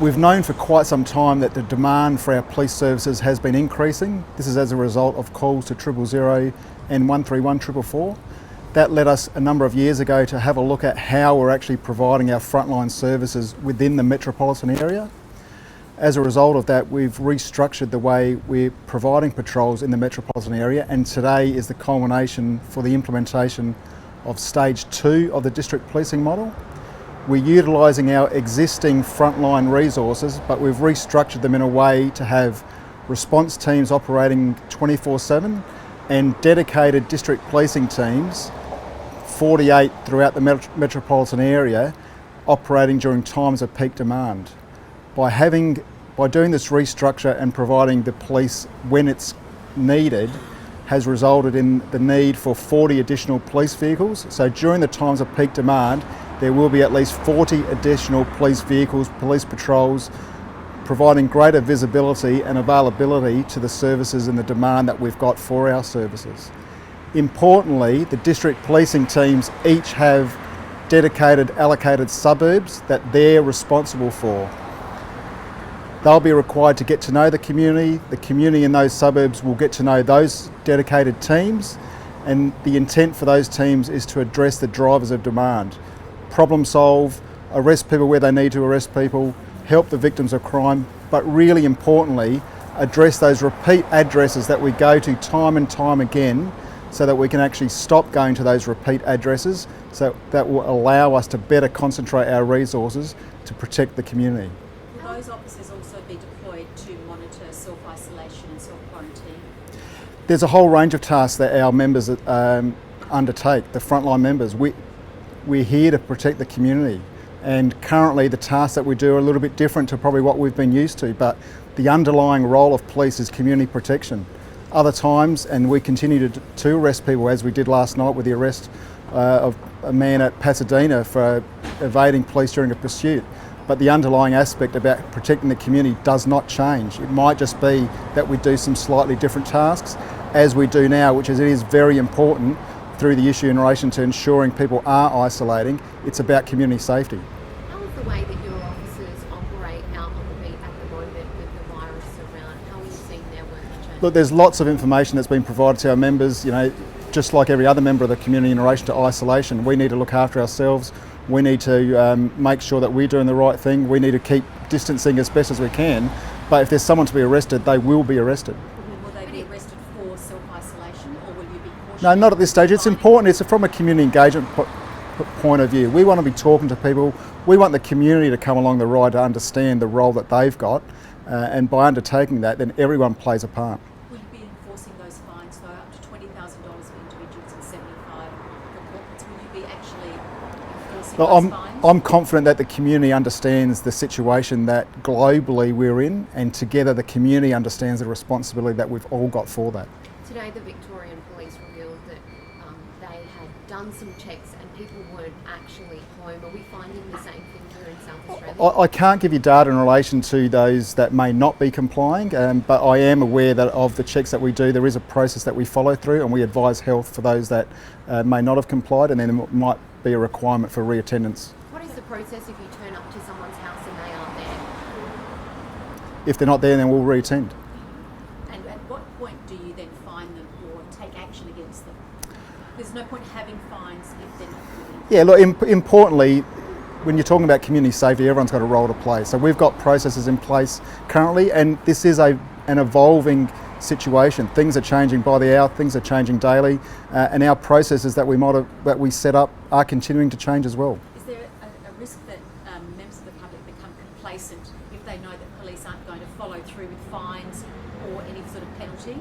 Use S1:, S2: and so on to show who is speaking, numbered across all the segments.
S1: We've known for quite some time that the demand for our police services has been increasing. This is as a result of calls to 000 and 131 444. That led us a number of years ago to have a look at how we're actually providing our frontline services within the metropolitan area. As a result of that, we've restructured the way we're providing patrols in the metropolitan area, and today is the culmination for the implementation of stage 2 of the district policing model. We're utilising our existing frontline resources, but we've restructured them in a way to have response teams operating 24/7 and dedicated district policing teams, 48 throughout the metropolitan area, operating during times of peak demand. By doing this restructure and providing the police when it's needed has resulted in the need for 40 additional police vehicles. So during the times of peak demand, there will be at least 40 additional police vehicles, police patrols, providing greater visibility and availability to the services and the demand that we've got for our services. Importantly, the district policing teams each have dedicated, allocated suburbs that they're responsible for. They'll be required to get to know the community in those suburbs will get to know those dedicated teams, and the intent for those teams is to address the drivers of demand. Problem solve, arrest people where they need to arrest people, help the victims of crime, but really importantly, address those repeat addresses that we go to time and time again so that we can actually stop going to those repeat addresses, so that will allow us to better concentrate our resources to protect the community.
S2: Will those officers also be deployed to monitor self-isolation and self-quarantine?
S1: There's a whole range of tasks that our members undertake, the frontline members. We're here to protect the community, and currently the tasks that we do are a little bit different to probably what we've been used to, but the underlying role of police is community protection. Other times, and we continue to arrest people, as we did last night with the arrest of a man at Pasadena for evading police during a pursuit. But the underlying aspect about protecting the community does not change. It might just be that we do some slightly different tasks as we do now, which is it is very important through the issue in relation to ensuring people are isolating. It's about community safety.
S3: How is the way that your officers operate out on the beat at the moment with the virus around? How are you seeing their work change?
S1: Look, there's lots of information that's been provided to our members. Just like every other member of the community in relation to isolation, we need to look after ourselves. We need to make sure that we're doing the right thing. We need to keep distancing as best as we can. But if there's someone to be arrested, they will be arrested.
S2: Will they be arrested for self-isolation, or will you be cautioned?
S1: No, not at this stage. It's important. It's from a community engagement point of view. We want to be talking to people. We want the community to come along the ride to understand the role that they've got. And by undertaking that, then everyone plays a part.
S2: Will you be enforcing those fines, though, up to $20,000 for individuals and $75,000 for corporates? Will you be actually enforcing those fines?
S1: I'm confident that the community understands the situation that globally we're in, and together the community understands the responsibility that we've all got for that.
S3: Today the Victorian Police revealed that they had done some checks and people weren't actually home. Are we finding the same thing here in South Australia?
S1: I can't give you data in relation to those that may not be complying, but I am aware that of the checks that we do, there is a process that we follow through, and we advise health for those that may not have complied, and then there might be a requirement for reattendance.
S3: What is the process if you turn up to someone's house and they aren't there?
S1: If they're not there, then we'll reattend.
S2: And at what point do you then fine them or take action against them? There's no point having fines if they're not doing it.
S1: Yeah, look, importantly, when you're talking about community safety, everyone's got a role to play. So we've got processes in place currently, and this is an evolving situation. Things are changing by the hour, things are changing daily, and our processes that we set up are continuing to change as well.
S2: Is there a risk that members of the public become complacent if they know that police aren't going to follow through with fines or any sort of penalty?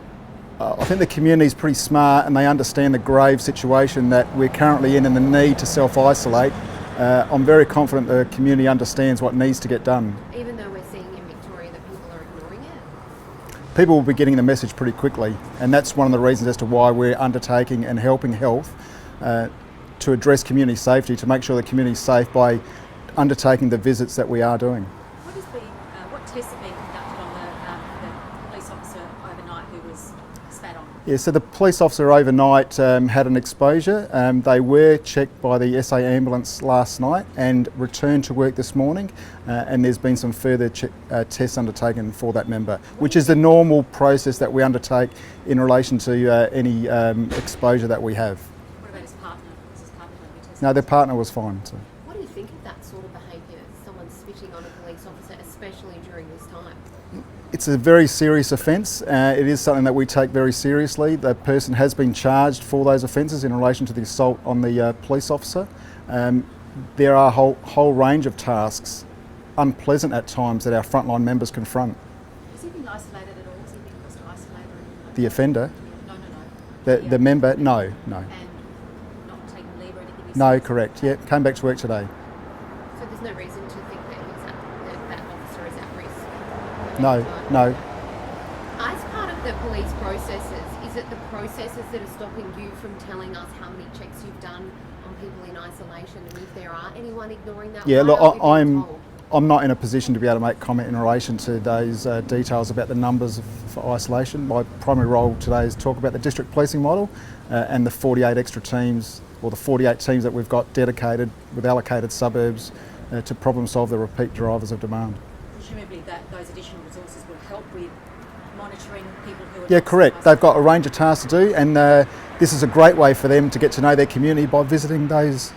S1: I think the community is pretty smart, and they understand the grave situation that we're currently in and the need to self-isolate. I'm very confident the community understands what needs to get done.
S3: Even though we're seeing in Victoria that people are ignoring it?
S1: People will be getting the message pretty quickly, and that's one of the reasons as to why we're undertaking and helping health to address community safety, to make sure the community is safe by undertaking the visits that we are doing.
S2: What tests are being conducted on the police officer overnight who was spat on?
S1: Yeah, so the police officer overnight had an exposure. They were checked by the SA ambulance last night and returned to work this morning, and there's been some further tests undertaken for that member, which is the normal process that we undertake in relation to any exposure that we have.
S2: What about his partner? Was his partner going to be tested?
S1: No, their partner was fine. So.
S3: What do you think of that sort of behaviour? Someone spitting on a police officer, especially during this time?
S1: It's a very serious offence. It is something that we take very seriously. The person has been charged for those offences in relation to the assault on the police officer. There are a whole range of tasks, unpleasant at times, that our frontline members confront.
S2: Has he been isolated at all? Has he been forced to isolate?
S1: The offender,
S2: No.
S1: the member, no.
S2: And not taking leave or anything?
S1: No, correct. Yeah, came back to work today.
S3: So there's no reason to think that that officer is at risk?
S1: No.
S3: As part of the police processes, is it the processes that are stopping you from telling us how many checks you've done on people in isolation, and if there are anyone ignoring that?
S1: Yeah,
S3: why
S1: look,
S3: aren't you being told?
S1: I'm not in a position to be able to make comment in relation to those details about the numbers for isolation. My primary role today is to talk about the district policing model and the 48 extra teams, or the 48 teams that we've got dedicated with allocated suburbs to problem solve the repeat drivers of demand.
S2: Presumably those additional resources will help with monitoring people who are...
S1: Yeah,
S2: not
S1: correct.
S2: isolated.
S1: They've got a range of tasks to do, and this is a great way for them to get to know their community by visiting those